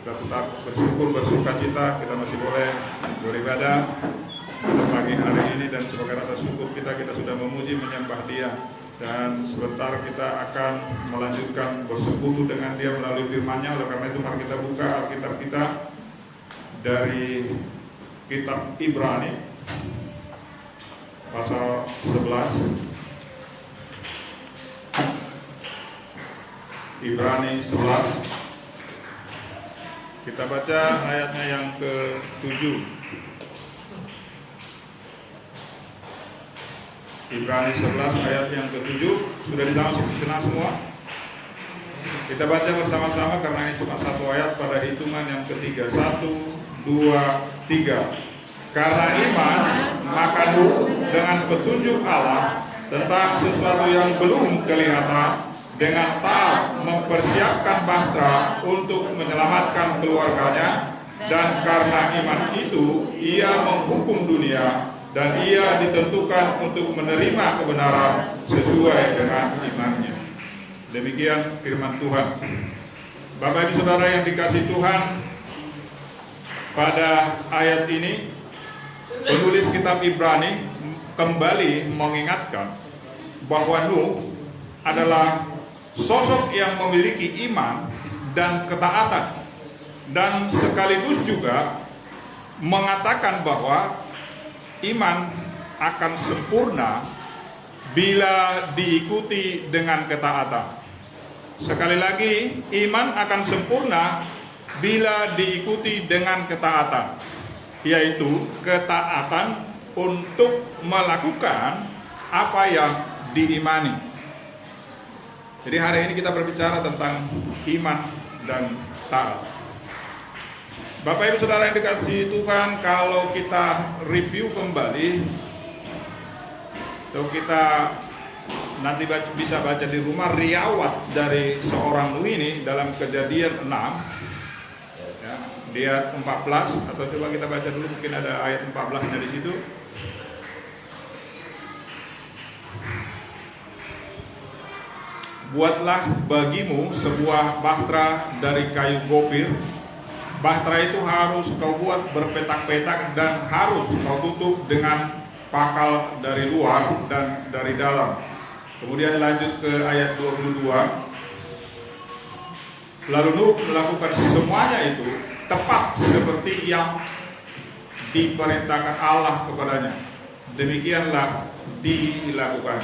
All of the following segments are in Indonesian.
kita tetap bersyukur, bersuka cita, kita masih boleh beribadah pada pagi hari ini, dan sebagai rasa syukur kita sudah memuji, menyembah Dia. Dan sebentar kita akan melanjutkan bersekutu dengan Dia melalui firman-Nya. Oleh karena itu mari kita buka Alkitab kita dari kitab Ibrani pasal 11. Ibrani 11. Kita baca ayatnya yang ke-7. Ibrani 11 ayat yang ke-7. Sudah di sana semua? Kita baca bersama-sama karena ini cuma satu ayat pada hitungan yang ketiga. 1, 2, 3. Karena iman, maka Nuh dengan petunjuk Allah tentang sesuatu yang belum kelihatan, dengan taat mempersiapkan bahtera untuk menyelamatkan keluarganya, dan karena iman itu ia menghukum dunia, dan ia ditentukan untuk menerima kebenaran sesuai dengan imannya. Demikian firman Tuhan. Bapak Ibu Saudara yang dikasihi Tuhan, pada ayat ini penulis kitab Ibrani kembali mengingatkan bahwa Nuh adalah sosok yang memiliki iman dan ketaatan, dan sekaligus juga mengatakan bahwa iman akan sempurna bila diikuti dengan ketaatan. Sekali lagi, iman akan sempurna bila diikuti dengan ketaatan, yaitu ketaatan untuk melakukan apa yang diimani. Jadi hari ini kita berbicara tentang iman dan taat. Bapak Ibu Saudara yang dikasihi Tuhan, kalau kita review kembali, atau kita nanti bisa baca di rumah riwayat dari seorang Nuh ini dalam Kejadian 6, ya, di ayat 14, atau coba kita baca dulu, mungkin ada ayat 14-nya di situ. Buatlah bagimu sebuah bahtera dari kayu gopir. Bahtera itu harus kau buat berpetak-petak dan harus kau tutup dengan pakal dari luar dan dari dalam. Kemudian lanjut ke ayat 22. Lalu Nuh melakukan semuanya itu tepat seperti yang diperintahkan Allah kepadanya. Demikianlah dilakukan.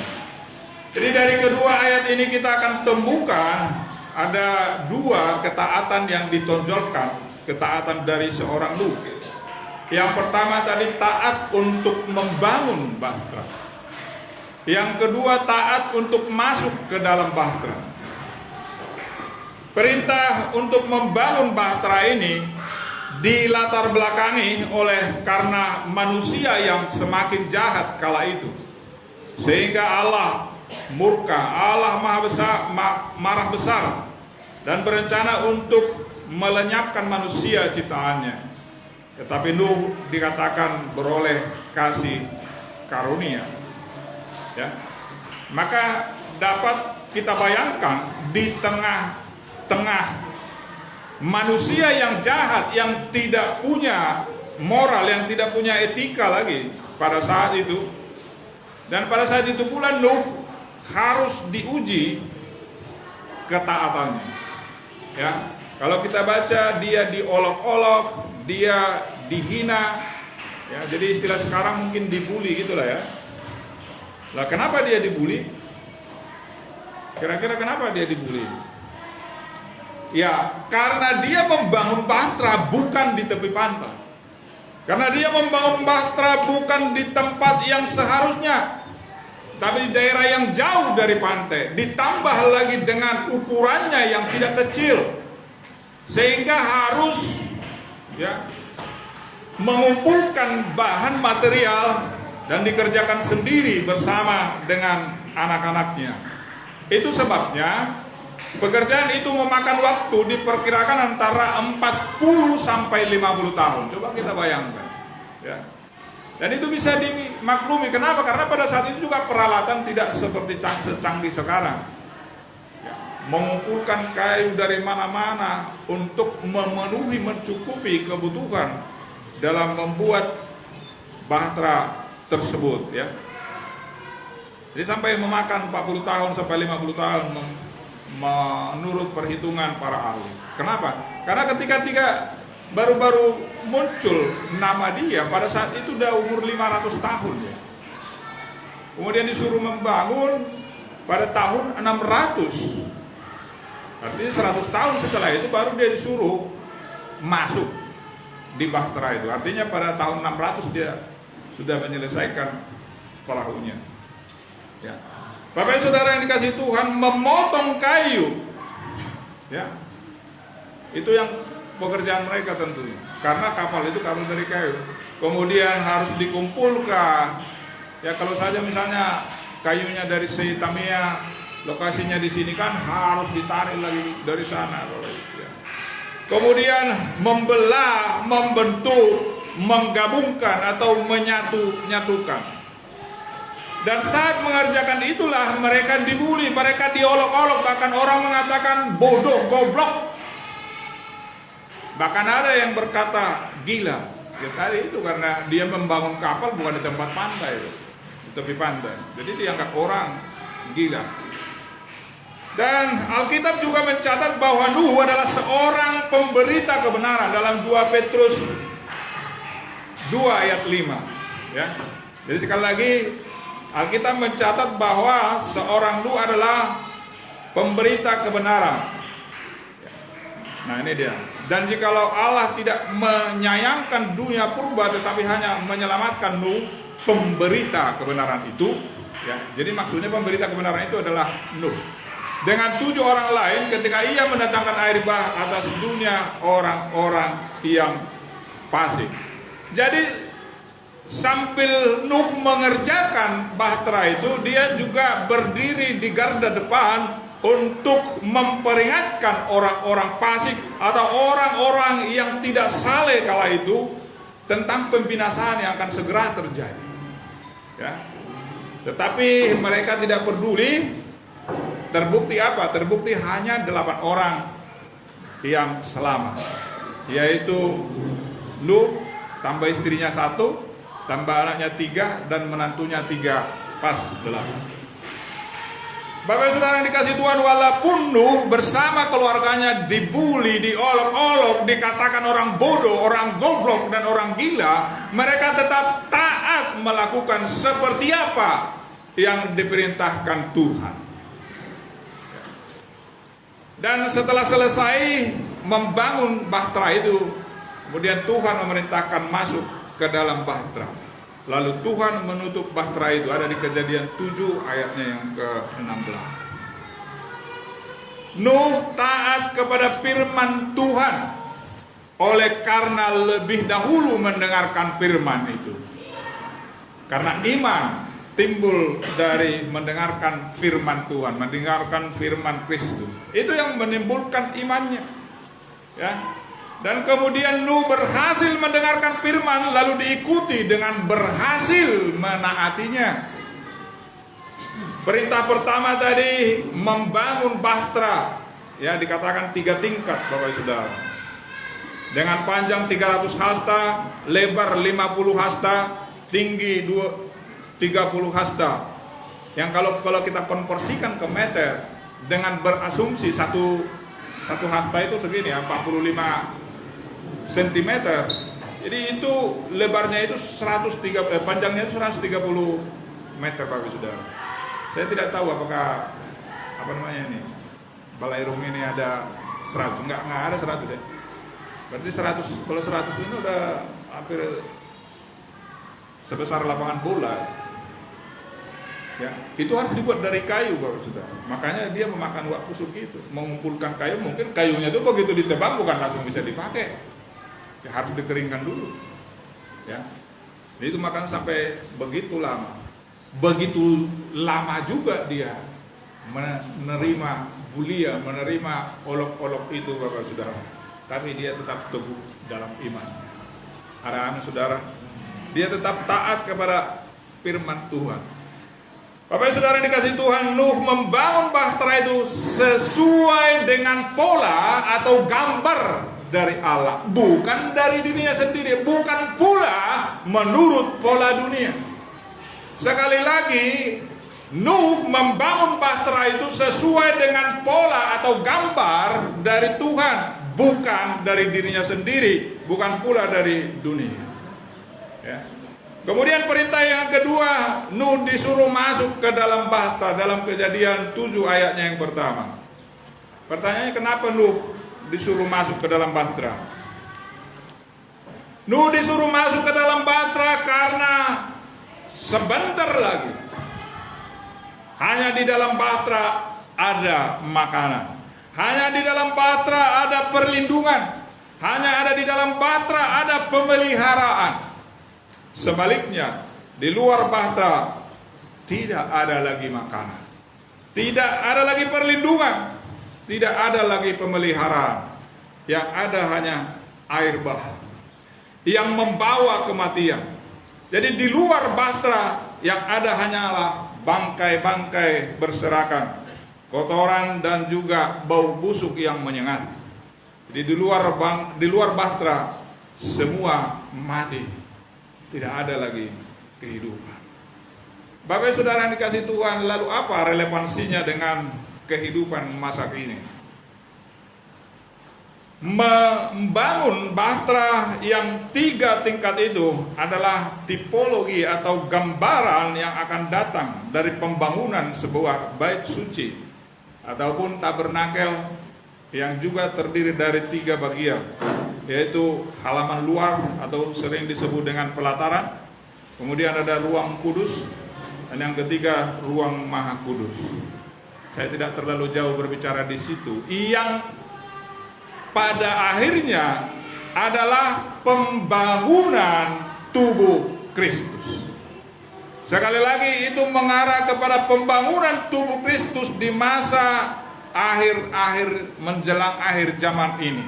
Jadi dari kedua ayat ini kita akan temukan ada dua ketaatan yang ditonjolkan, ketaatan dari seorang Nuh. Yang pertama tadi taat untuk membangun bahtera. Yang kedua taat untuk masuk ke dalam bahtera. Perintah untuk membangun bahtera ini dilatar belakangi oleh karena manusia yang semakin jahat kala itu, sehingga Allah murka, Allah marah besar dan berencana untuk melenyapkan manusia ciptaannya. Tetapi Nuh dikatakan beroleh kasih karunia, ya. Maka dapat kita bayangkan di tengah-tengah manusia yang jahat, yang tidak punya moral, yang tidak punya etika lagi pada saat itu. Dan pada saat itu pula Nuh harus diuji ketaatannya, ya. Kalau kita baca, dia diolok-olok, dia dihina, ya. Jadi istilah sekarang mungkin dibully gitulah, ya. Lah kenapa dia dibully? Kira-kira kenapa dia dibully? Ya, karena dia membangun bahtera bukan di tepi pantai. Karena dia membangun bahtera bukan di tempat yang seharusnya, tapi di daerah yang jauh dari pantai, ditambah lagi dengan ukurannya yang tidak kecil, sehingga harus, ya, mengumpulkan bahan material dan dikerjakan sendiri bersama dengan anak-anaknya. Itu sebabnya pekerjaan itu memakan waktu diperkirakan antara 40 sampai 50 tahun. Coba kita bayangkan, ya. Dan itu bisa dimaklumi. Kenapa? Karena pada saat itu juga peralatan tidak seperti secanggih sekarang. mengumpulkan kayu dari mana-mana untuk memenuhi, mencukupi kebutuhan dalam membuat bahtera tersebut, ya. Jadi sampai memakan 40 tahun sampai 50 tahun menurut perhitungan para ahli. Kenapa? Karena ketika baru-baru muncul nama dia, pada saat itu udah umur 500 tahun, ya. Kemudian disuruh membangun pada tahun 600. Artinya 100 tahun setelah itu baru dia disuruh masuk di bahtera itu. Artinya pada tahun 600 dia sudah menyelesaikan perahunya. Ya. Bapak saudara yang dikasih Tuhan, memotong kayu, ya, itu yang pekerjaan mereka tentunya. Karena kapal itu kapal dari kayu. Kemudian harus dikumpulkan. Ya, kalau saja misalnya kayunya dari Tamiya, lokasinya di sini kan harus ditarik lagi dari sana. Ya. Kemudian membelah, membentuk, menggabungkan atau menyatukan. Dan saat mengerjakan itulah mereka dibully, mereka diolok-olok, bahkan orang mengatakan bodoh, goblok. Bahkan ada yang berkata gila. Ya tadi itu karena dia membangun kapal bukan di tempat pantai, di tepi pantai. Jadi dianggap orang gila. Dan Alkitab juga mencatat bahwa Nuh adalah seorang pemberita kebenaran dalam 2 Petrus 2 ayat 5, ya. Jadi sekali lagi Alkitab mencatat bahwa seorang Nuh adalah pemberita kebenaran. Nah ini dia. Dan jikalau Allah tidak menyayangkan dunia purba tetapi hanya menyelamatkan Nuh, pemberita kebenaran itu, ya. Jadi maksudnya pemberita kebenaran itu adalah Nuh. Dengan 7 orang lain ketika ia mendatangkan air bah atas dunia orang-orang yang fasik. Jadi sambil Nuh mengerjakan bahtera itu, dia juga berdiri di garda depan untuk memperingatkan orang-orang fasik atau orang-orang yang tidak saleh kala itu tentang pembinasaan yang akan segera terjadi, ya. Tetapi mereka tidak peduli. Terbukti apa? Terbukti hanya 8 orang yang selamat, yaitu Nuh tambah istrinya 1, tambah anaknya 3, dan menantunya 3, pas 8. Bapak saudara yang dikasih Tuhan, walaupun Nuh bersama keluarganya dibully, diolok-olok, dikatakan orang bodoh, orang goblok, dan orang gila, mereka tetap taat melakukan seperti apa yang diperintahkan Tuhan. Dan setelah selesai membangun bahtera itu, kemudian Tuhan memerintahkan masuk ke dalam bahtera. Lalu Tuhan menutup bahtera itu, ada di Kejadian 7 ayatnya yang ke-16. Nuh taat kepada firman Tuhan oleh karena lebih dahulu mendengarkan firman itu. Karena iman timbul dari mendengarkan firman Tuhan, mendengarkan firman Kristus. Itu yang menimbulkan imannya, ya. Dan kemudian Nuh berhasil mendengarkan firman, lalu diikuti dengan berhasil menaatinya. Perintah pertama tadi membangun bahtera, ya, dikatakan 3 tingkat, Bapak Saudara. Dengan panjang 300 hasta, lebar 50 hasta, tinggi 30 hasta. Yang kalau kita konversikan ke meter dengan berasumsi satu hasta itu segini, 45 cm. Jadi itu lebarnya itu panjangnya itu 130 meter, Bapak Saudara. Saya tidak tahu apakah Balairung ini ada 100, enggak ada 100 deh. Berarti 100, kalau 100 ini udah hampir sebesar lapangan bola. Ya, itu harus dibuat dari kayu, Bapak Saudara. Makanya dia memakan waktu segitu, mengumpulkan kayu. Mungkin kayunya itu begitu ditebang bukan langsung bisa dipakai. Ya, harus dikeringkan dulu. Ya. Jadi itu makan sampai begitu lama. Begitu lama juga dia menerima bulia, menerima olok-olok itu, Bapak Saudara. Tapi dia tetap teguh dalam iman. Ada amin, Saudara. Dia tetap taat kepada firman Tuhan. Bapak saudara yang dikasih Tuhan, Nuh membangun bahtera itu sesuai dengan pola atau gambar dari Allah, bukan dari dirinya sendiri, bukan pula menurut pola dunia. Sekali lagi, Nuh membangun bahtera itu sesuai dengan pola atau gambar dari Tuhan, bukan dari dirinya sendiri, bukan pula dari dunia. Ya. Kemudian perintah yang kedua, Nuh disuruh masuk ke dalam bahtera dalam Kejadian 7 ayatnya yang pertama. Pertanyaannya, kenapa Nuh disuruh masuk ke dalam bahtera? Nuh disuruh masuk ke dalam bahtera karena sebentar lagi hanya di dalam bahtera ada makanan, hanya di dalam bahtera ada perlindungan, hanya ada di dalam bahtera ada pemeliharaan. Sebaliknya, di luar bahtera tidak ada lagi makanan, tidak ada lagi perlindungan, tidak ada lagi pemeliharaan. Yang ada hanya air bah yang membawa kematian. Jadi di luar bahtera yang ada hanyalah bangkai-bangkai berserakan, kotoran dan juga bau busuk yang menyengat. Jadi di luar bahtera semua mati. Tidak ada lagi kehidupan. Bapak saudara yang dikasih Tuhan, lalu apa relevansinya dengan kehidupan masa kini? Membangun bahtera yang 3 tingkat itu adalah tipologi atau gambaran yang akan datang dari pembangunan sebuah bait suci ataupun tabernakel yang juga terdiri dari 3 bagian, yaitu halaman luar atau sering disebut dengan pelataran, kemudian ada ruang kudus, dan yang ketiga ruang maha kudus. Saya tidak terlalu jauh berbicara di situ. Yang pada akhirnya adalah pembangunan tubuh Kristus. Sekali lagi itu mengarah kepada pembangunan tubuh Kristus di masa akhir-akhir menjelang akhir zaman ini.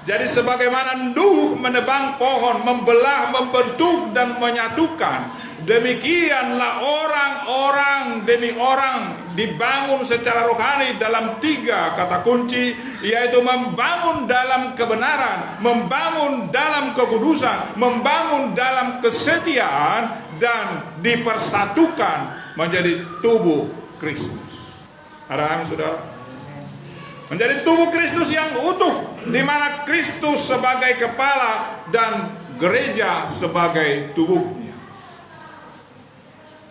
Jadi sebagaimana Nuh menebang pohon, membelah, membentuk dan menyatukan, demikianlah orang-orang demi orang dibangun secara rohani dalam 3 kata kunci, yaitu membangun dalam kebenaran, membangun dalam kekudusan, membangun dalam kesetiaan, dan dipersatukan menjadi tubuh Kristus. Ada amin saudara? Menjadi tubuh Kristus yang utuh, di mana Kristus sebagai kepala dan gereja sebagai tubuhnya.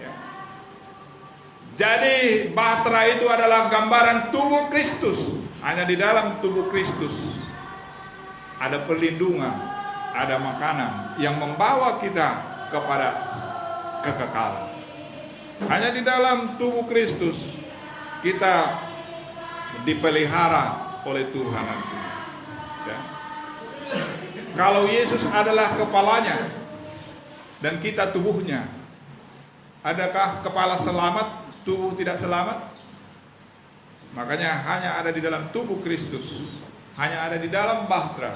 Ya. Jadi bahtera itu adalah gambaran tubuh Kristus. Hanya di dalam tubuh Kristus ada perlindungan, ada makanan yang membawa kita kepada kekekalan. Hanya di dalam tubuh Kristus kita dipelihara oleh Tuhan nanti. Ya. Kalau Yesus adalah kepalanya dan kita tubuhnya, adakah kepala selamat, tubuh tidak selamat? Makanya hanya ada di dalam tubuh Kristus, hanya ada di dalam bahtera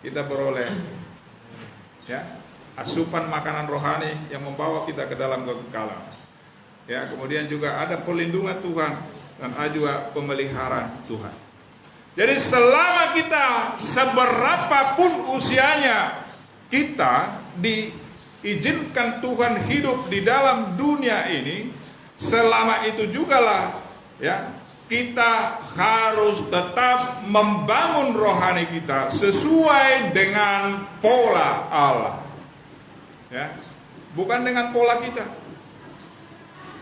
kita beroleh ya, asupan makanan rohani yang membawa kita ke dalam kekekalan. Ya, kemudian juga ada perlindungan Tuhan dan ada juga pemeliharaan Tuhan. Jadi selama kita seberapapun usianya, kita diizinkan Tuhan hidup di dalam dunia ini, selama itu jugalah ya, kita harus tetap membangun rohani kita sesuai dengan pola Allah. Ya, bukan dengan pola kita.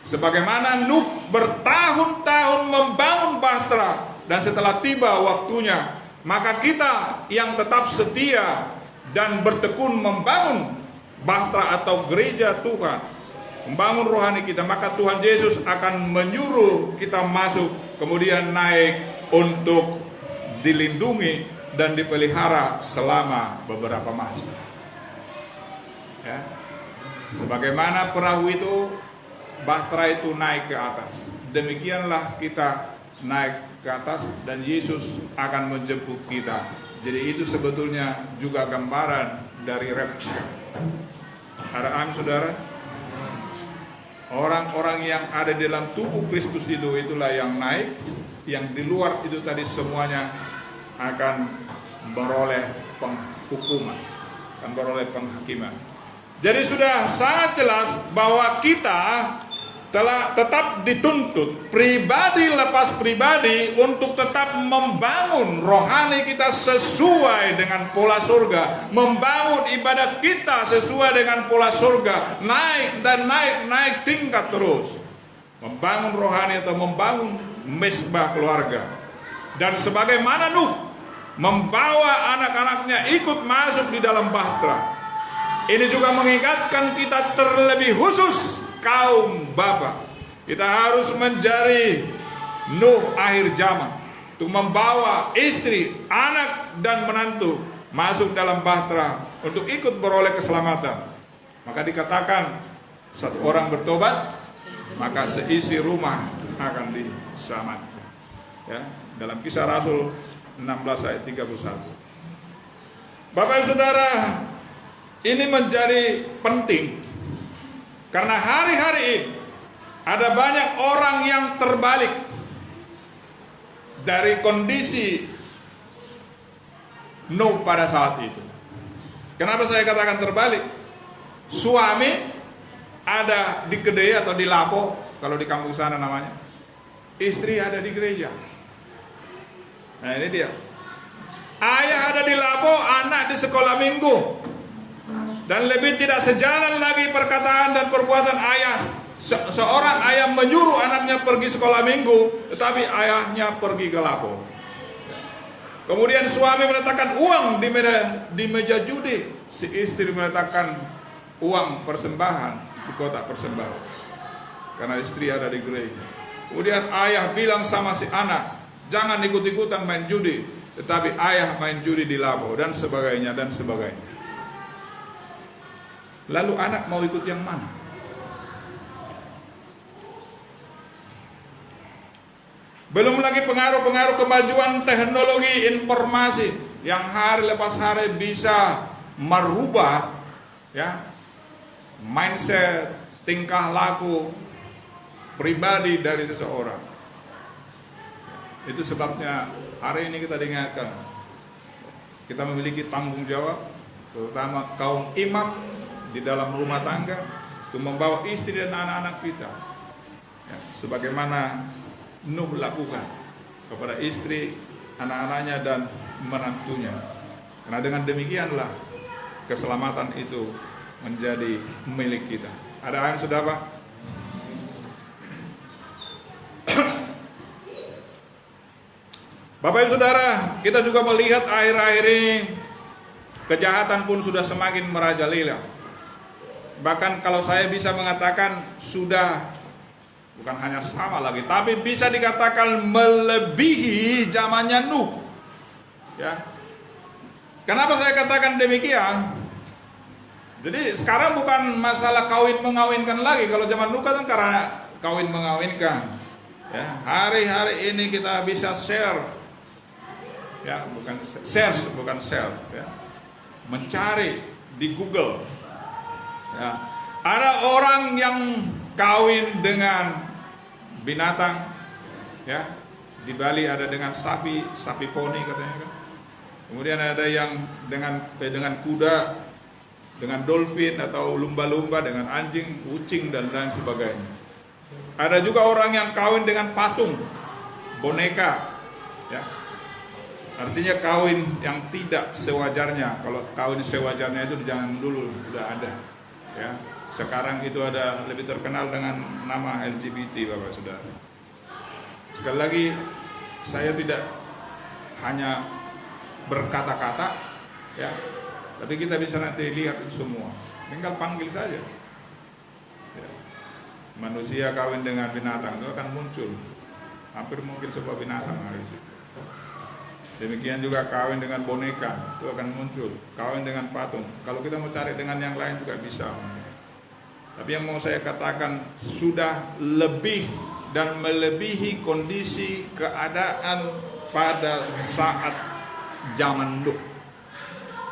Sebagaimana Nuh bertahun-tahun membangun bahtera, dan setelah tiba waktunya, maka kita yang tetap setia dan bertekun membangun bahtera atau gereja Tuhan, membangun rohani kita, maka Tuhan Yesus akan menyuruh kita masuk, kemudian naik untuk dilindungi dan dipelihara selama beberapa masa. Ya. Sebagaimana perahu itu, bahtera itu naik ke atas, demikianlah kita naik ke atas dan Yesus akan menjemput kita. Jadi itu sebetulnya juga gambaran dari rapture. Ada amin saudara? Orang-orang yang ada di dalam tubuh Kristus itu, itulah yang naik. Yang di luar itu tadi semuanya akan beroleh penghukuman, akan beroleh penghakiman. Jadi sudah sangat jelas bahwa kita telah tetap dituntut pribadi lepas pribadi untuk tetap membangun rohani kita sesuai dengan pola surga, membangun ibadah kita sesuai dengan pola surga, naik dan naik tingkat terus, membangun rohani atau membangun mesbah keluarga. Dan sebagaimana Nuh membawa anak-anaknya ikut masuk di dalam bahtera, ini juga mengingatkan kita terlebih khusus kaum bapa. Kita harus menjadi Nuh akhir zaman, untuk membawa istri, anak dan menantu masuk dalam bahtera untuk ikut beroleh keselamatan. Maka dikatakan satu orang bertobat, maka seisi rumah akan diselamatkan. Ya, dalam Kisah Rasul 16 ayat 31. Bapak dan Saudara, ini menjadi penting karena hari-hari ini ada banyak orang yang terbalik dari kondisi Nuh pada saat itu. Kenapa saya katakan terbalik? Suami ada di kedai atau di lapo, kalau di kampung sana namanya. Istri ada di gereja. Nah ini dia. Ayah ada di lapo, anak di sekolah minggu. Dan lebih tidak sejalan lagi perkataan dan perbuatan ayah. Seorang ayah menyuruh anaknya pergi sekolah minggu, tetapi ayahnya pergi ke lapo. Kemudian suami meletakkan uang di meja judi, si istri meletakkan uang persembahan di kotak persembahan, karena istri ada di gereja. Kemudian ayah bilang sama si anak, jangan ikut-ikutan main judi, tetapi ayah main judi di lapo, dan sebagainya dan sebagainya. Lalu anak mau ikut yang mana? Belum lagi pengaruh-pengaruh kemajuan teknologi informasi yang hari lepas hari bisa merubah ya mindset, tingkah laku pribadi dari seseorang. Itu sebabnya hari ini kita diingatkan, kita memiliki tanggung jawab, terutama kaum imam di dalam rumah tangga, untuk membawa istri dan anak-anak kita ya, sebagaimana Nuh lakukan kepada istri, anak-anaknya dan menantunya. Karena dengan demikianlah keselamatan itu menjadi milik kita. Ada amin sudah Pak? Bapak Ibu Saudara, kita juga melihat akhir-akhir ini kejahatan pun sudah semakin merajalela. Bahkan kalau saya bisa mengatakan sudah bukan hanya sama lagi, tapi bisa dikatakan melebihi zamannya Nuh. Ya. Kenapa saya katakan demikian? Jadi sekarang bukan masalah kawin mengawinkan lagi. Kalau zaman Nuh kan karena kawin mengawinkan. Ya, hari-hari ini kita bisa share. Ya, bukan share, ya. Mencari di Google. Ya. Ada orang yang kawin dengan binatang, ya. Di Bali ada dengan sapi poni katanya kan. Kemudian ada yang dengan kuda, dengan dolphin atau lumba-lumba, dengan anjing, kucing dan lain sebagainya. Ada juga orang yang kawin dengan patung, boneka, ya. Artinya kawin yang tidak sewajarnya. Kalau kawin sewajarnya itu jangan dulu sudah ada, ya. Sekarang itu ada lebih terkenal dengan nama LGBT, Bapak Saudara. Sekali lagi, saya tidak hanya berkata-kata, ya, tapi kita bisa nanti lihat itu semua. Tinggal panggil saja. Ya. Manusia kawin dengan binatang itu akan muncul. Hampir mungkin sebuah binatang hari itu. Demikian juga kawin dengan boneka itu akan muncul. Kawin dengan patung. Kalau kita mau cari dengan yang lain juga bisa. Tapi yang mau saya katakan sudah lebih dan melebihi kondisi keadaan pada saat zaman Nuh.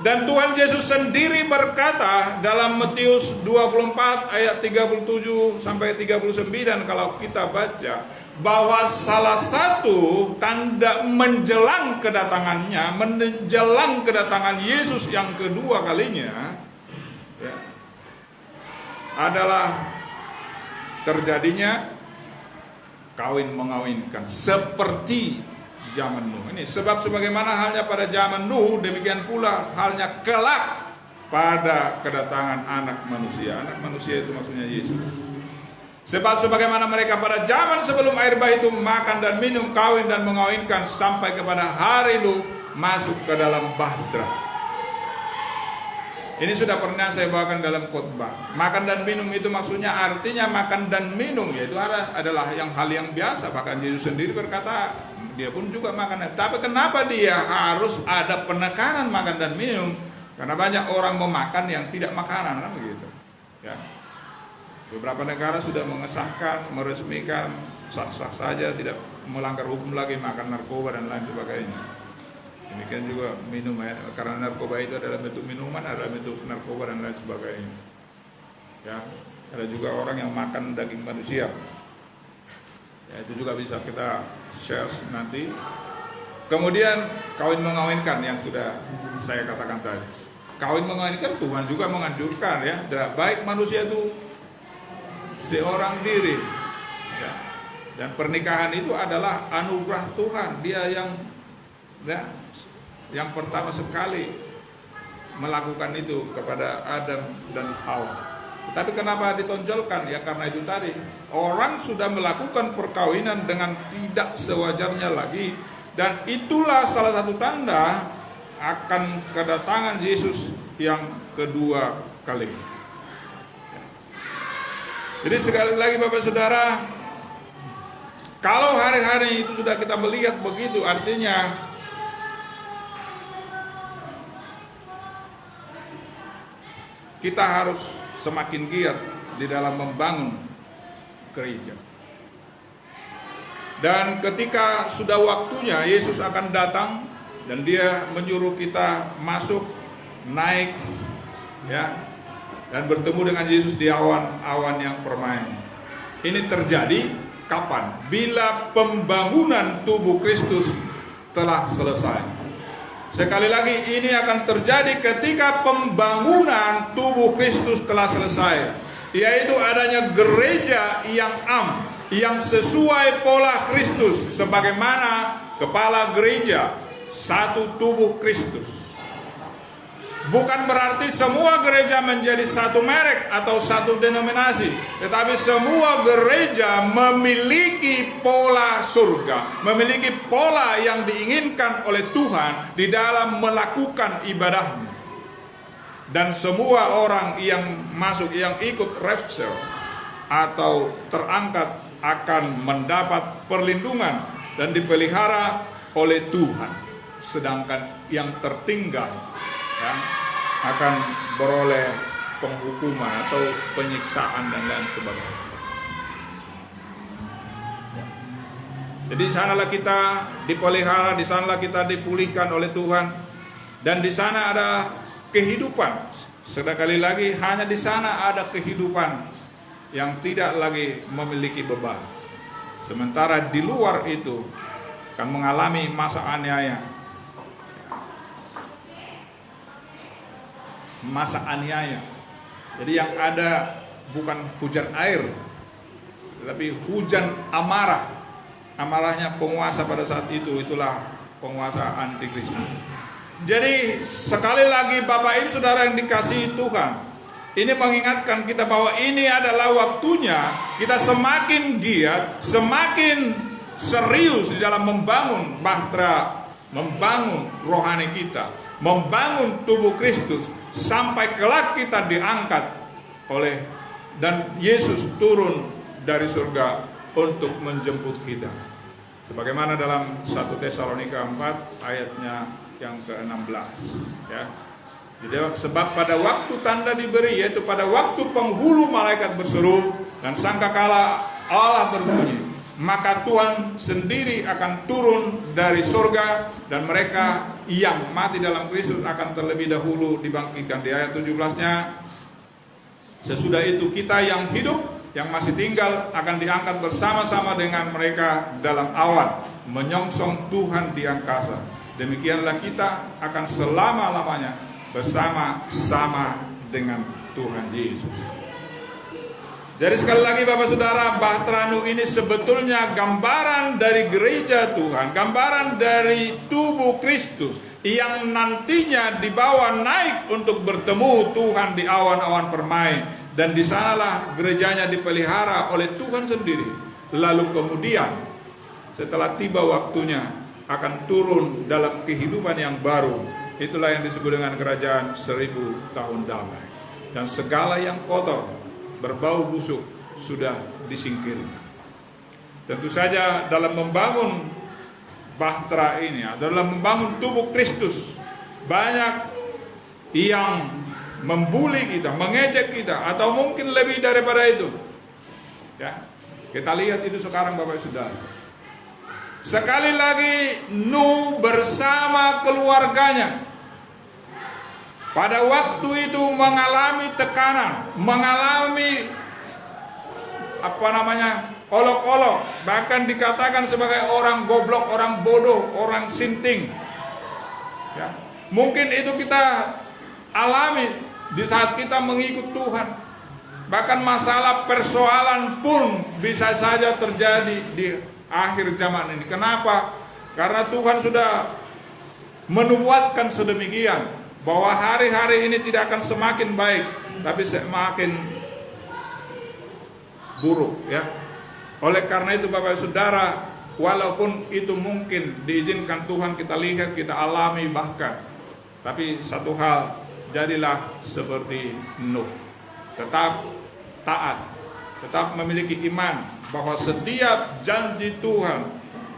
Dan Tuhan Yesus sendiri berkata dalam Matius 24 ayat 37 sampai 39 kalau kita baca, bahwa salah satu tanda menjelang kedatangannya, menjelang kedatangan Yesus yang kedua kalinya, ya, adalah terjadinya kawin mengawinkan seperti zaman Nuh. Ini sebab sebagaimana halnya pada zaman Nuh, demikian pula halnya kelak pada kedatangan anak manusia. Anak manusia itu maksudnya Yesus. Sebab sebagaimana mereka pada zaman sebelum air bah itu makan dan minum, kawin dan mengawinkan, sampai kepada hari Nuh masuk ke dalam bahtera. Ini sudah pernah saya bawakan dalam khotbah. Makan dan minum itu maksudnya artinya makan dan minum, yaitu adalah hal yang biasa. Bahkan Yesus sendiri berkata, dia pun juga makan. Tapi kenapa dia harus ada penekanan makan dan minum? Karena banyak orang memakan yang tidak makanan, kan begitu. Ya. Beberapa negara sudah mengesahkan, meresmikan, sah-sah saja, tidak melanggar hukum lagi makan narkoba dan lain sebagainya. Demikian juga minum, ya, karena narkoba itu adalah bentuk minuman, adalah bentuk narkoba dan lain sebagainya. Ya, ada juga orang yang makan daging manusia. Ya, itu juga bisa kita share nanti. Kemudian kawin mengawinkan yang sudah saya katakan tadi. Kawin mengawinkan Tuhan juga menganjurkan, ya, baik manusia itu seorang diri. Ya. Dan pernikahan itu adalah anugerah Tuhan. Dia yang pertama sekali melakukan itu kepada Adam dan Hawa. Tapi kenapa ditonjolkan? Ya karena itu tadi, orang sudah melakukan perkawinan dengan tidak sewajarnya lagi, dan itulah salah satu tanda akan kedatangan Yesus yang kedua kali. Jadi sekali lagi Bapak Saudara, kalau hari-hari itu sudah kita melihat begitu, artinya kita harus semakin giat di dalam membangun gereja. Dan ketika sudah waktunya Yesus akan datang dan dia menyuruh kita masuk, naik, ya, dan bertemu dengan Yesus di awan-awan yang permai. Ini terjadi kapan? Bila pembangunan tubuh Kristus telah selesai. Sekali lagi, ini akan terjadi ketika pembangunan tubuh Kristus telah selesai, yaitu adanya gereja yang yang sesuai pola Kristus, sebagaimana kepala gereja satu tubuh Kristus. Bukan berarti semua gereja menjadi satu merek atau satu denominasi, tetapi semua gereja memiliki pola surga, memiliki pola yang diinginkan oleh Tuhan di dalam melakukan ibadahnya. Dan semua orang yang masuk, yang ikut rapture atau terangkat, akan mendapat perlindungan dan dipelihara oleh Tuhan. Sedangkan yang tertinggal, ya, akan beroleh penghukuman atau penyiksaan dan lain sebagainya. Jadi di sanalah kita dipelihara, di sanalah kita dipulihkan oleh Tuhan, dan di sana ada kehidupan. Sekali lagi, hanya di sana ada kehidupan yang tidak lagi memiliki beban. Sementara di luar itu akan mengalami masa aniaya. Masa aniaya. Jadi yang ada bukan hujan air, tetapi hujan amarah. Amarahnya penguasa pada saat itu, itulah penguasa antikristus. Jadi sekali lagi Bapak Ibu Saudara yang dikasihi Tuhan, ini mengingatkan kita bahwa ini adalah waktunya kita semakin giat, semakin serius di dalam membangun bahtera, membangun rohani kita, membangun tubuh Kristus, sampai kelak kita diangkat oleh dan Yesus turun dari surga untuk menjemput kita. Sebagaimana dalam 1 Tesalonika 4 ayatnya yang ke-16, ya. Jadi sebab pada waktu tanda diberi, yaitu pada waktu penghulu malaikat berseru dan sangkakala Allah berbunyi, maka Tuhan sendiri akan turun dari surga, dan mereka yang mati dalam Kristus akan terlebih dahulu dibangkitkan. Di ayat 17-nya, sesudah itu kita yang hidup, yang masih tinggal akan diangkat bersama-sama dengan mereka dalam awan, menyongsong Tuhan di angkasa. Demikianlah kita akan selama-lamanya bersama-sama dengan Tuhan Yesus. Jadi sekali lagi Bapak Saudara, Bahtera Nuh ini sebetulnya gambaran dari gereja Tuhan, gambaran dari tubuh Kristus yang nantinya dibawa naik untuk bertemu Tuhan di awan-awan permai, dan di sanalah gerejanya dipelihara oleh Tuhan sendiri. Lalu kemudian setelah tiba waktunya akan turun dalam kehidupan yang baru. Itulah yang disebut dengan kerajaan 1000 tahun damai. Dan segala yang kotor, berbau busuk sudah disingkirkan. Tentu saja dalam membangun Bahtera ini, dalam membangun tubuh Kristus, banyak yang membuli kita, mengejek kita, atau mungkin lebih daripada itu. Ya, kita lihat itu sekarang Bapak Saudara. Sekali lagi Nuh bersama keluarganya pada waktu itu mengalami tekanan, mengalami olok-olok, bahkan dikatakan sebagai orang goblok, orang bodoh, orang sinting. Ya, mungkin itu kita alami di saat kita mengikut Tuhan. Bahkan masalah persoalan pun bisa saja terjadi di akhir zaman ini. Kenapa? Karena Tuhan sudah menubuatkan sedemikian bahwa hari-hari ini tidak akan semakin baik, tapi semakin buruk, ya. Oleh karena itu Bapak Saudara, walaupun itu mungkin diizinkan Tuhan kita lihat, kita alami bahkan, tapi satu hal, jadilah seperti Nuh, tetap taat, tetap memiliki iman bahwa setiap janji Tuhan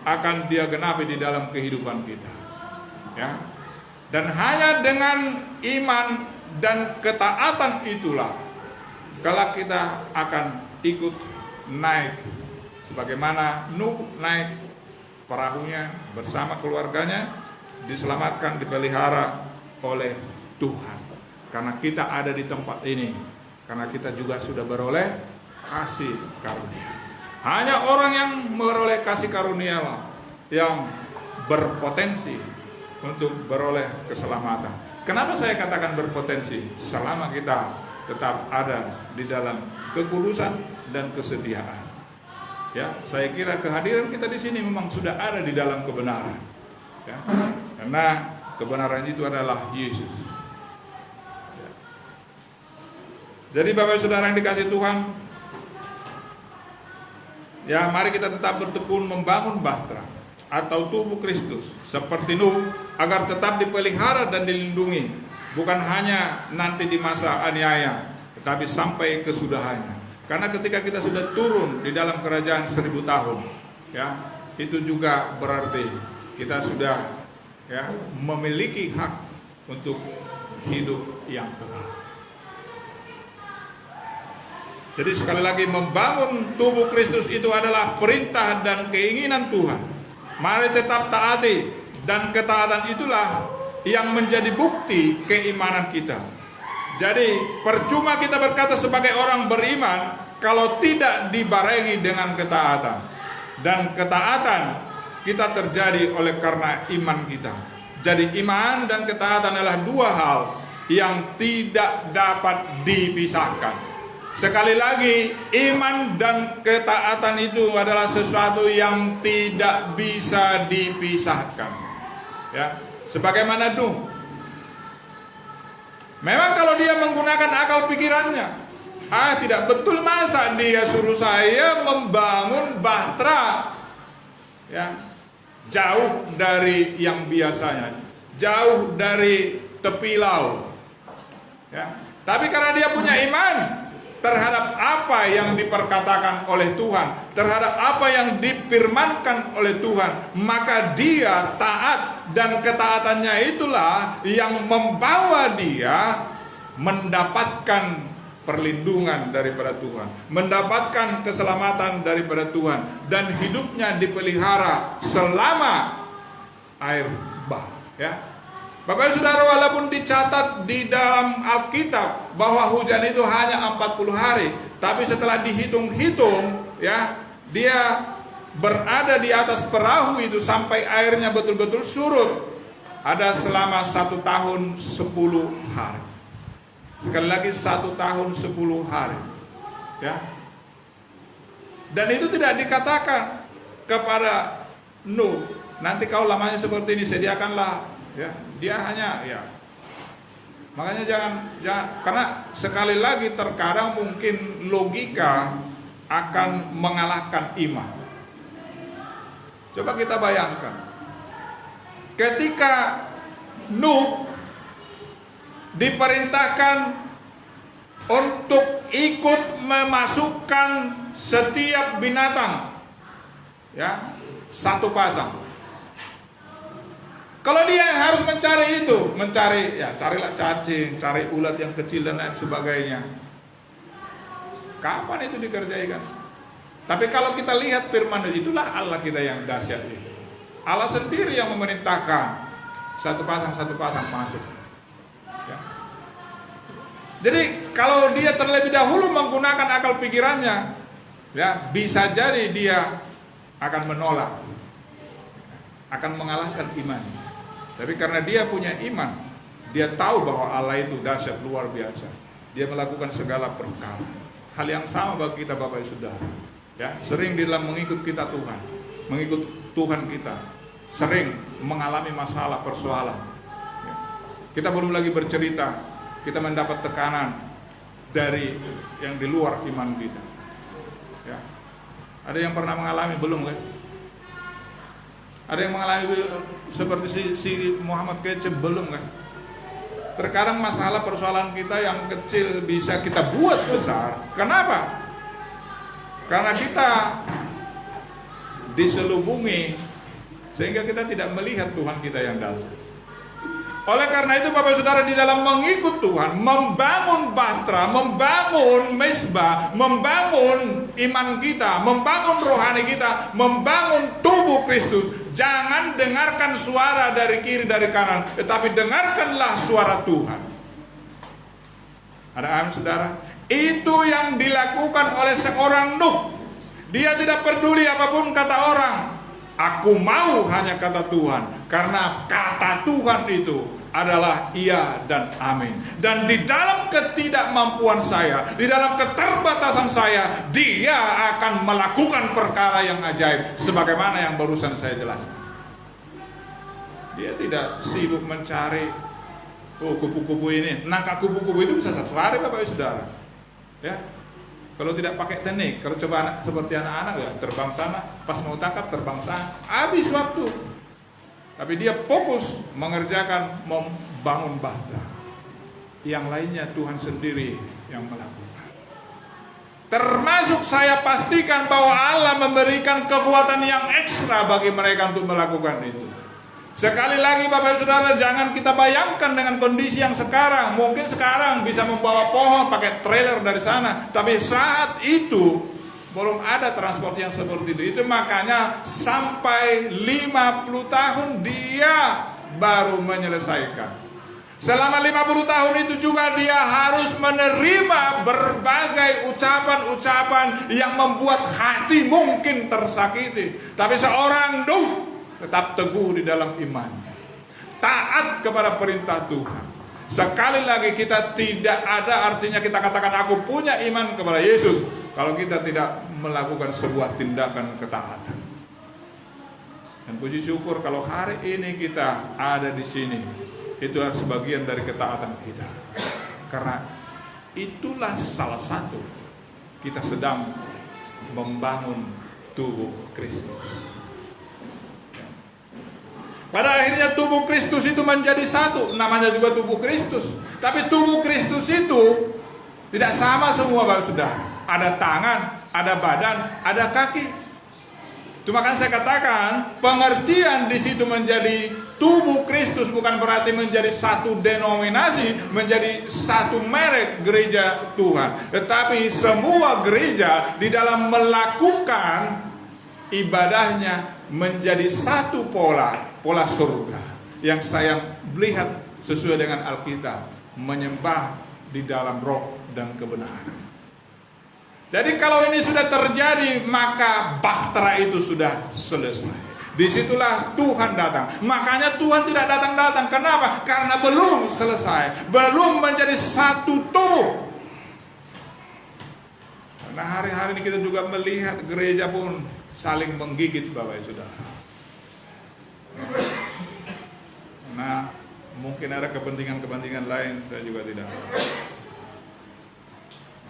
akan Dia genapi di dalam kehidupan kita, ya. Dan hanya dengan iman dan ketaatan itulah kalau kita akan ikut naik sebagaimana Nuh naik perahunya bersama keluarganya, diselamatkan, dipelihara oleh Tuhan. Karena kita ada di tempat ini, karena kita juga sudah beroleh kasih karunia. Hanya orang yang beroleh kasih karunia lah yang berpotensi untuk beroleh keselamatan. Kenapa saya katakan berpotensi? Selama kita tetap ada di dalam kekudusan dan kesetiaan. Ya, saya kira kehadiran kita di sini memang sudah ada di dalam kebenaran. Ya, karena kebenaran itu adalah Yesus. Ya. Jadi Bapak Saudara yang dikasihi Tuhan, ya mari kita tetap bertekun membangun Bahtera atau tubuh Kristus seperti Nuh, agar tetap dipelihara dan dilindungi, bukan hanya nanti di masa aniaya, tetapi sampai kesudahannya. Karena ketika kita sudah turun di dalam kerajaan 1000 tahun, ya, itu juga berarti kita sudah, ya, memiliki hak untuk hidup yang kekal. Jadi sekali lagi, membangun tubuh Kristus itu adalah perintah dan keinginan Tuhan. Mari tetap taati, dan ketaatan itulah yang menjadi bukti keimanan kita. Jadi percuma kita berkata sebagai orang beriman kalau tidak dibarengi dengan ketaatan. Dan ketaatan kita terjadi oleh karena iman kita. Jadi iman dan ketaatan adalah dua hal yang tidak dapat dipisahkan. Sekali lagi, iman dan ketaatan itu adalah sesuatu yang tidak bisa dipisahkan. Ya, sebagaimana Nuh. Memang kalau dia menggunakan akal pikirannya, tidak betul, masa dia suruh saya membangun Bahtera, ya, jauh dari yang biasanya, jauh dari tepi laut. Ya, tapi karena dia punya iman terhadap apa yang diperkatakan oleh Tuhan, terhadap apa yang difirmankan oleh Tuhan, maka dia taat, dan ketaatannya itulah yang membawa dia mendapatkan perlindungan daripada Tuhan, mendapatkan keselamatan daripada Tuhan, dan hidupnya dipelihara selama air bah, ya, Bapak Saudara, walaupun dicatat di dalam Alkitab bahwa hujan itu hanya 40 hari, tapi setelah dihitung-hitung, ya, dia berada di atas perahu itu sampai airnya betul-betul surut, ada selama 1 tahun 10 hari. Sekali lagi 1 tahun 10 hari, ya. Dan itu tidak dikatakan kepada Nuh, nanti kau lamanya seperti ini, sediakanlah. Ya, dia hanya, ya. Makanya jangan, karena sekali lagi terkadang mungkin logika akan mengalahkan iman. Coba kita bayangkan, ketika Nuh diperintahkan untuk ikut memasukkan setiap binatang, ya, 1 pasang. Kalau dia yang harus mencari itu, ya carilah cacing, cari ulat yang kecil dan lain sebagainya. Kapan itu dikerjakan? Tapi kalau kita lihat firman, itulah Allah kita yang dahsyat itu. Allah sendiri yang memerintahkan 1 pasang masuk. Ya. Jadi kalau dia terlebih dahulu menggunakan akal pikirannya, ya, bisa jadi dia akan menolak, akan mengalahkan iman. Tapi karena dia punya iman, dia tahu bahwa Allah itu dahsyat luar biasa. Dia melakukan segala perkara. Hal yang sama bagi kita Bapak Ibu Saudara. Ya, sering di dalam mengikut kita Tuhan, mengikut Tuhan kita, sering mengalami masalah, persoalan. Ya. Kita belum lagi bercerita, kita mendapat tekanan dari yang di luar iman kita. Ya. Ada yang pernah mengalami belum kan? Ada yang mengalami seperti si Muhammad Kece belum kan? Terkadang masalah persoalan kita yang kecil bisa kita buat besar. Kenapa? Karena kita diselubungi sehingga kita tidak melihat Tuhan kita yang dahsyat. Oleh karena itu Bapak Saudara, di dalam mengikut Tuhan, membangun bahtera, membangun mezbah, membangun iman kita, membangun rohani kita, membangun tubuh Kristus. Jangan dengarkan suara dari kiri, dari kanan, tetapi dengarkanlah suara Tuhan. Ada amin saudara? Itu yang dilakukan oleh seorang Nuh. Dia tidak peduli apapun kata orang. Aku mau hanya kata Tuhan, karena kata Tuhan itu adalah iya dan amin. Dan di dalam ketidakmampuan saya, di dalam keterbatasan saya, dia akan melakukan perkara yang ajaib, sebagaimana yang barusan saya jelaskan. Dia tidak sibuk mencari, oh kupu-kupu ini, nangkap kupu-kupu itu bisa 1 hari Bapak Ibu Saudara. Ya. Kalau tidak pakai teknik, kalau coba seperti anak-anak ya, terbang sana, pas mau tangkap terbang sana, habis waktu. Tapi dia fokus mengerjakan, membangun bahtera. Yang lainnya Tuhan sendiri yang melakukan. Termasuk saya pastikan bahwa Allah memberikan kekuatan yang ekstra bagi mereka untuk melakukan itu. Sekali lagi Bapak Saudara, jangan kita bayangkan dengan kondisi yang sekarang. Mungkin sekarang bisa membawa pohon pakai trailer dari sana, tapi saat itu belum ada transport yang seperti itu. Itu makanya sampai 50 tahun dia baru menyelesaikan. Selama 50 tahun itu juga dia harus menerima berbagai ucapan-ucapan yang membuat hati mungkin tersakiti. Tapi seorang Nuh tetap teguh di dalam imannya, taat kepada perintah Tuhan. Sekali lagi, kita tidak ada artinya kita katakan aku punya iman kepada Yesus kalau kita tidak melakukan sebuah tindakan ketaatan. Dan puji syukur kalau hari ini kita ada di sini, itu adalah sebagian dari ketaatan kita. Karena itulah salah satu kita sedang membangun tubuh Kristus. Pada akhirnya tubuh Kristus itu menjadi satu. Namanya juga tubuh Kristus. Tapi tubuh Kristus itu tidak sama semua Bapak Saudara. Ada tangan, ada badan, ada kaki. Cuma kan saya katakan, pengertian di situ menjadi tubuh Kristus bukan berarti menjadi satu denominasi, menjadi satu merek gereja Tuhan. Tetapi semua gereja di dalam melakukan ibadahnya menjadi satu pola surga yang saya melihat sesuai dengan Alkitab, menyembah di dalam roh dan kebenaran. Jadi kalau ini sudah terjadi, maka bahtera itu sudah selesai. Disitulah Tuhan datang. Makanya Tuhan tidak datang-datang. Kenapa? Karena belum selesai, belum menjadi satu tubuh. Karena hari-hari ini kita juga melihat gereja pun saling menggigit, Bapak Saudara. Nah, mungkin ada kepentingan-kepentingan lain, saya juga tidak tahu.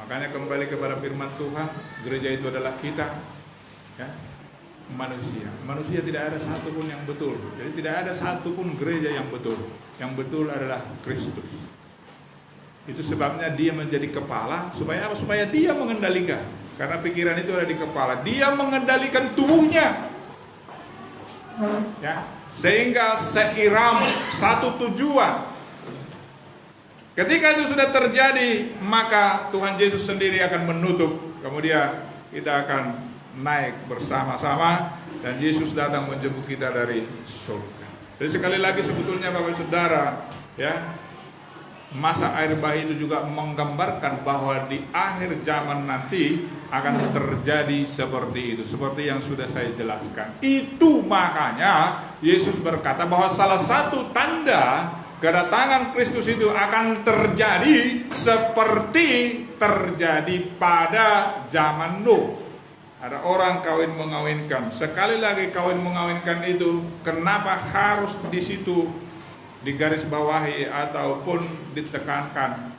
Makanya kembali kepada firman Tuhan, gereja itu adalah kita, ya, manusia tidak ada satupun yang betul. Jadi tidak ada satupun gereja yang betul. Yang betul adalah Kristus. Itu sebabnya dia menjadi kepala. Supaya apa? Supaya dia mengendalikan. Karena pikiran itu ada di kepala. Dia mengendalikan tubuhnya, ya, sehingga seirama, satu tujuan. Ketika itu sudah terjadi, maka Tuhan Yesus sendiri akan menutup. Kemudian kita akan naik bersama-sama dan Yesus datang menjemput kita dari surga. Jadi sekali lagi sebetulnya Bapak Saudara, ya, masa air bah itu juga menggambarkan bahwa di akhir zaman nanti akan terjadi seperti itu, seperti yang sudah saya jelaskan. Itu makanya Yesus berkata bahwa salah satu tanda kedatangan Kristus itu akan terjadi seperti terjadi pada zaman Nuh. Ada orang kawin mengawinkan. Sekali lagi kawin mengawinkan itu kenapa harus di situ digarisbawahi ataupun ditekankan?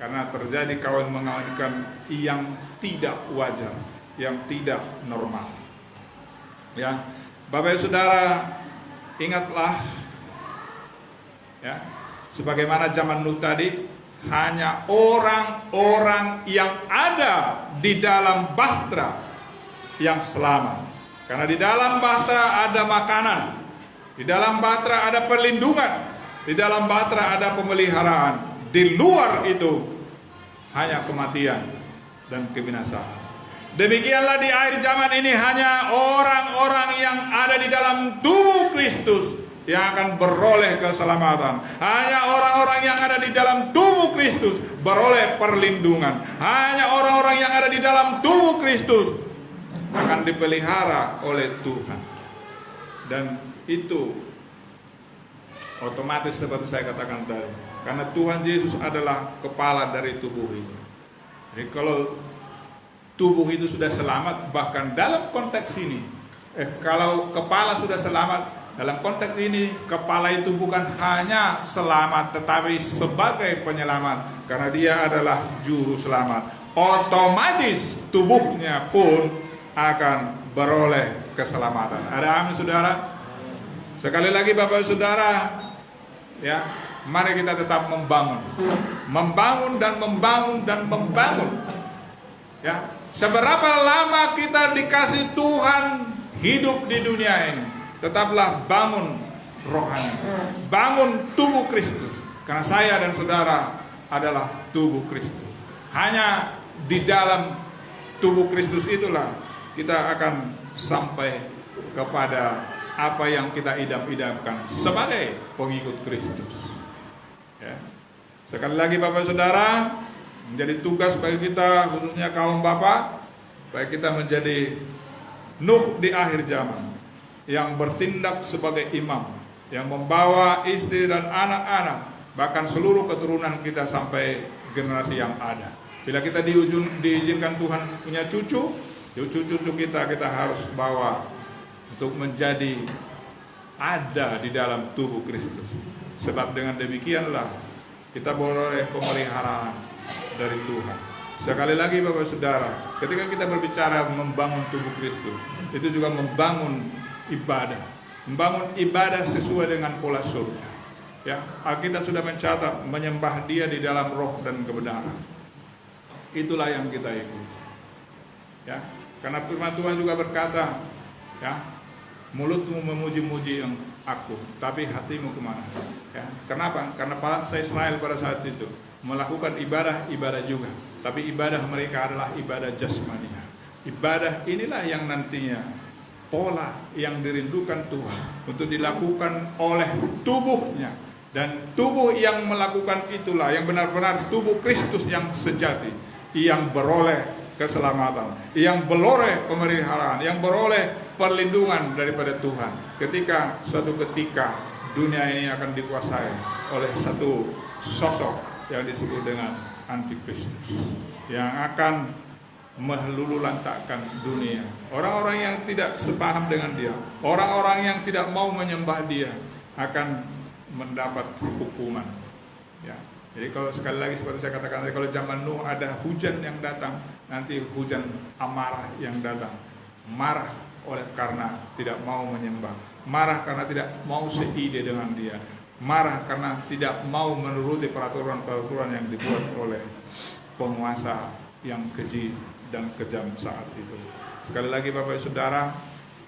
Karena terjadi kawin mengawinkan yang tidak wajar, yang tidak normal. Ya, Bapak Saudara, ingatlah, ya, sebagaimana zaman Nuh tadi, hanya orang-orang yang ada di dalam bahtera yang selamat. Karena di dalam bahtera ada makanan, di dalam bahtera ada perlindungan, di dalam bahtera ada pemeliharaan. Di luar itu hanya kematian dan kebinasaan. Demikianlah di akhir zaman ini hanya orang-orang yang ada di dalam tubuh Kristus yang akan beroleh keselamatan. Hanya orang-orang yang ada di dalam tubuh Kristus beroleh perlindungan. Hanya orang-orang yang ada di dalam tubuh Kristus akan dipelihara oleh Tuhan. Dan itu otomatis seperti saya katakan tadi, karena Tuhan Yesus adalah kepala dari tubuh itu. Jadi kalau tubuh itu sudah selamat, bahkan dalam konteks ini, kalau kepala sudah selamat, dalam konteks ini kepala itu bukan hanya selamat tetapi sebagai penyelamat, karena dia adalah juru selamat. Otomatis tubuhnya pun akan beroleh keselamatan. Ada amin, saudara? Sekali lagi Bapak Saudara, ya, mari kita tetap membangun dan membangun dan membangun. Ya, seberapa lama kita dikasih Tuhan hidup di dunia ini, tetaplah bangun rohani, bangun tubuh Kristus. Karena saya dan saudara adalah tubuh Kristus. Hanya di dalam tubuh Kristus itulah kita akan sampai kepada apa yang kita idam-idamkan sebagai pengikut Kristus. Ya. Sekali lagi Bapak Saudara, menjadi tugas bagi kita, khususnya kaum bapak, baik kita menjadi Nuh di akhir zaman, yang bertindak sebagai imam, yang membawa istri dan anak-anak, bahkan seluruh keturunan kita sampai generasi yang ada. Bila kita diizinkan Tuhan punya cucu-cucu kita harus bawa untuk menjadi ada di dalam tubuh Kristus. Sebab dengan demikianlah kita beroleh pemeliharaan dari Tuhan. Sekali lagi Bapak Saudara, ketika kita berbicara membangun tubuh Kristus, itu juga membangun ibadah. Membangun ibadah sesuai dengan pola surga. Ya, Alkitab sudah mencatat menyembah Dia di dalam roh dan kebenaran. Itulah yang kita ikuti. Ya, karena firman Tuhan juga berkata, ya, mulutmu memuji-muji aku, tapi hatimu kemana? Ya, kenapa? Karena bangsa Israel pada saat itu melakukan ibadah juga, tapi ibadah mereka adalah ibadah jasmania. Ibadah inilah yang nantinya pola yang dirindukan Tuhan untuk dilakukan oleh tubuhnya, Dan tubuh yang melakukan itulah yang benar-benar tubuh Kristus yang sejati, yang beroleh keselamatan, yang beroleh pemeliharaan, yang beroleh perlindungan daripada Tuhan. Ketika suatu ketika dunia ini akan dikuasai oleh satu sosok yang disebut dengan Antikristus, yang akan melululantakkan dunia. Orang-orang yang tidak sepaham dengan dia, orang-orang yang tidak mau menyembah dia akan mendapat hukuman. Ya. Jadi kalau sekali lagi seperti saya katakan tadi, kalau zaman Nuh ada hujan yang datang, nanti hujan amarah yang datang. Marah oleh karena tidak mau menyembah, marah karena tidak mau seide dengan dia, marah karena tidak mau menuruti peraturan-peraturan yang dibuat oleh penguasa yang keji dan kejam saat itu. Sekali lagi Bapak Saudara,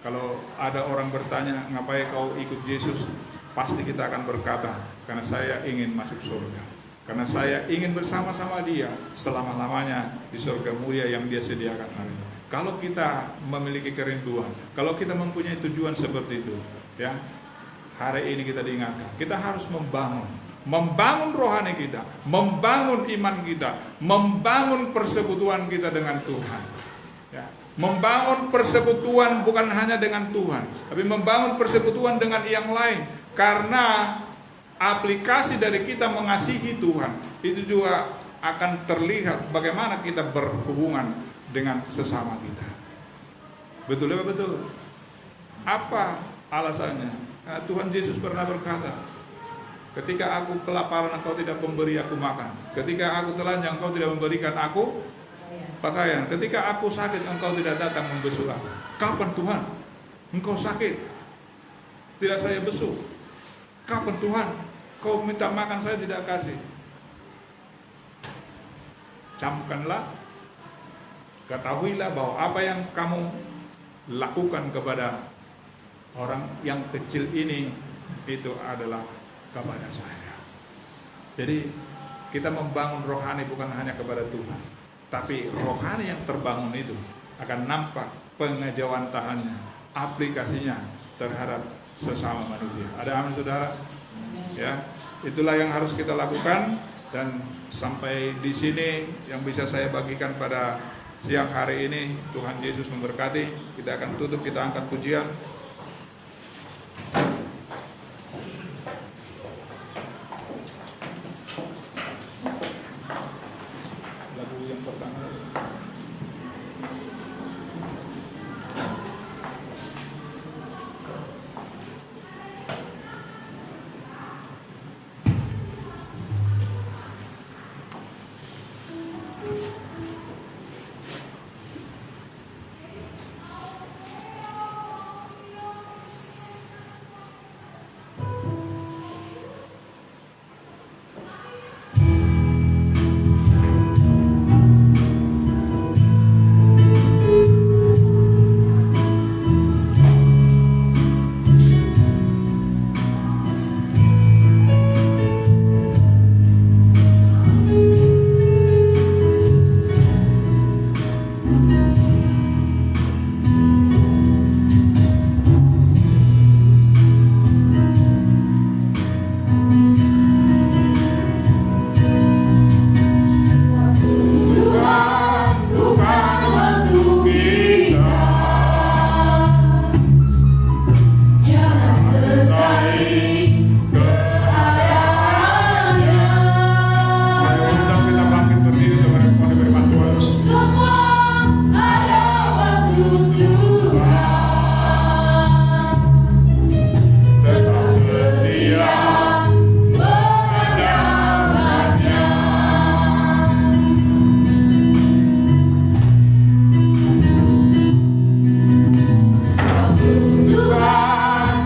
kalau ada orang bertanya, ngapain kau ikut Yesus? Pasti kita akan berkata, karena saya ingin masuk surga, karena saya ingin bersama-sama dia selama-lamanya di surga mulia yang dia sediakan hari ini. Kalau kita memiliki kerinduan, kalau kita mempunyai tujuan seperti itu, ya, hari ini kita diingatkan, kita harus membangun rohani kita, membangun iman kita, membangun persekutuan kita dengan Tuhan, ya. Membangun persekutuan bukan hanya dengan Tuhan, tapi membangun persekutuan dengan yang lain. Karena aplikasi dari kita mengasihi Tuhan itu juga akan terlihat bagaimana kita berhubungan dengan sesama kita. Betul ya, betul. Apa alasannya? Karena Tuhan Yesus pernah berkata, ketika aku kelaparan engkau tidak memberi aku makan, ketika aku telanjang engkau tidak memberikan aku pakaian, ketika aku sakit engkau tidak datang membesuk aku. Kapan Tuhan engkau sakit tidak saya besuk? Kapan Tuhan kau minta makan saya tidak kasih? Camkanlah, ketahuilah bahwa apa yang kamu lakukan kepada orang yang kecil ini itu adalah kepada saya. Jadi kita membangun rohani bukan hanya kepada Tuhan, tapi rohani yang terbangun itu akan nampak pengejawantahannya, aplikasinya terhadap sesama manusia. Ada amin saudara? Ya, itulah yang harus kita lakukan. Dan sampai di sini yang bisa saya bagikan pada siang hari ini. Tuhan Yesus memberkati. Kita akan tutup, kita angkat pujian. Lagu yang pertama.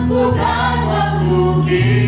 Bukan waktu kita.